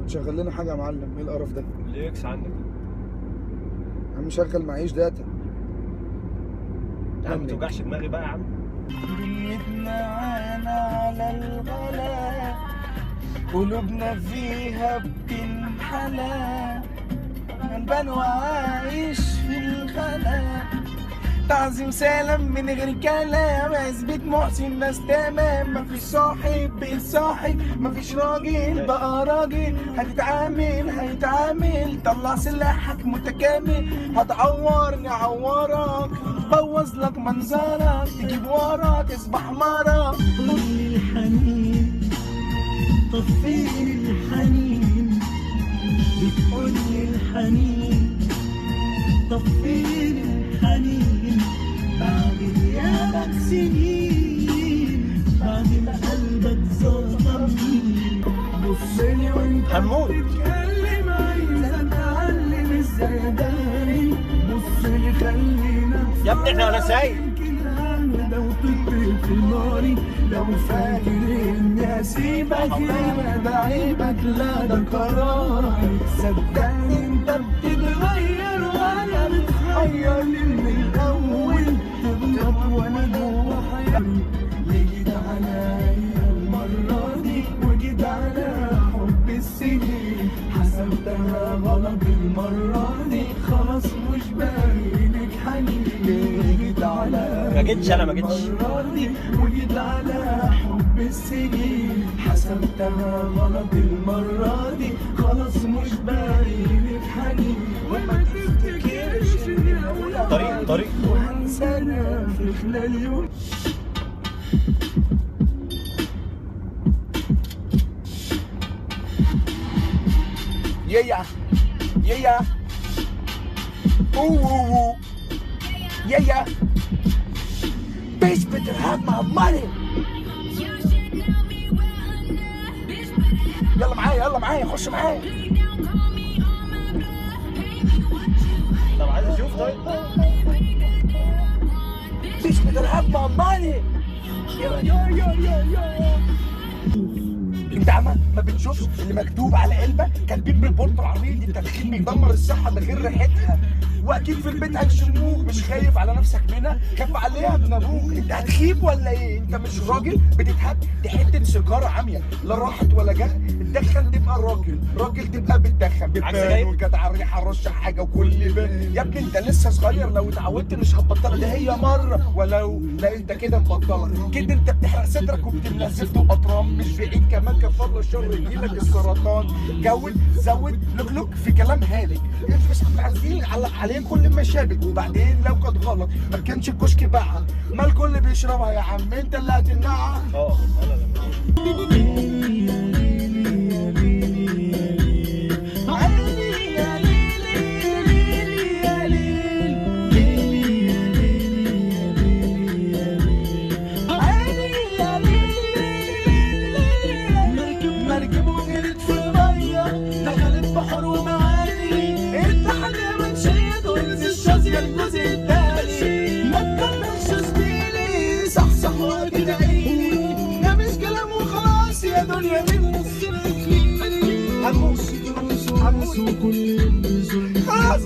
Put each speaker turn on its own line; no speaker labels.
تشغل لنا حاجه يا معلم؟ ايه القرف ده؟
ليه اكس عندك؟
يا عم شغل، معيش داتا
يا عم ما توجعش دماغي بقى يا عم.
دنيتنا عانا على الغلا، قلوبنا فيها بتنحلى، غلبان وعايش في الخلا، تعظيم سلام من غير كلام، عزبة محسن ناس تمام، مفيش صاحب بيتصاحب، مفيش راجل بقى راجل، هيتعامل طلع سلاحك متكامل، هتعورني عورك، بوظ لك منظرك، تجيب وراك تصبح مرة.
طفي الحنين، طفي الحنين، بتقولي الحنين، طفي الحنين، بعد غيابك سنين، بعد ما قلبك ظلمني، بصلي وانت
هنموت.
بتتكلم، عايزة اتعلم ازاي اداري، بصلي خلينا
يا ابني احنا ولا سايق.
لو تطير في ناري، لو فاكر اني هسيبك هنا ده عيبك، لا ده قراري، صدقني انت بتتغير وانا متحير من الاول، تغلط وانا جوا حيري، جيت عليا المره دي وجيت على حب السنين، حسبتها غلط المره دي، خلاص مش باينك حنين، جيت على
ما جيتش انا ما جيتش.
وجيت على حب السنين، حسبتها غلط المرة دي، خلاص مش باينك حنين، وما تفتكرش اني هقول
طريق
وهنسانا في خلال يوم.
يا اوه يا bitch better have my money. يلا معايا خش معايا.
طب عايز اشوف. طيب
bitch better have my money. انت عم ما بتشوفش اللي مكتوب على علبه؟ كاتبين بالبورت العريض التدخين بيدمر الصحه ده غير ريحتها، واكيد في البيت هيشموك، مش خايف على نفسك منها؟ خاف عليها ابن ابوك. انت هتخيب ولا ايه؟ انت مش راجل بتتهد؟ دي حته سيجاره عاميه لا راحت ولا جت. تدخن تبقى راجل تبقى بتدخن، بتبان والجدع الريحه رشه حاجه وكل بان. يا ابني انت لسه صغير، لو اتعودت مش هتبطلها، ده هي مره ولو لا انت كده مبطله كده، انت بتحرق صدرك وبتملى زفت وقطران، مش بعيد كمان كفر الشر يجيلك السرطان. زود لوك في كلام هالك، مش عايزين عليه كل مشابك، وبعدين لو كانت غلط ما كانش الكشك باعها، ما الكل بيشربها يا عم، انت اللي هتمنعها.
انا لما
مركب وغرقت في المية، دخلت بحر ومعاني، انت حاجة منشية تونس الشاذية الجزء التاني، ما تكملش زميلي، صح وادعيلي، ده مش كلام وخلاص يا دنيا من نص الإكليل،
هنموت
وكل
خلاص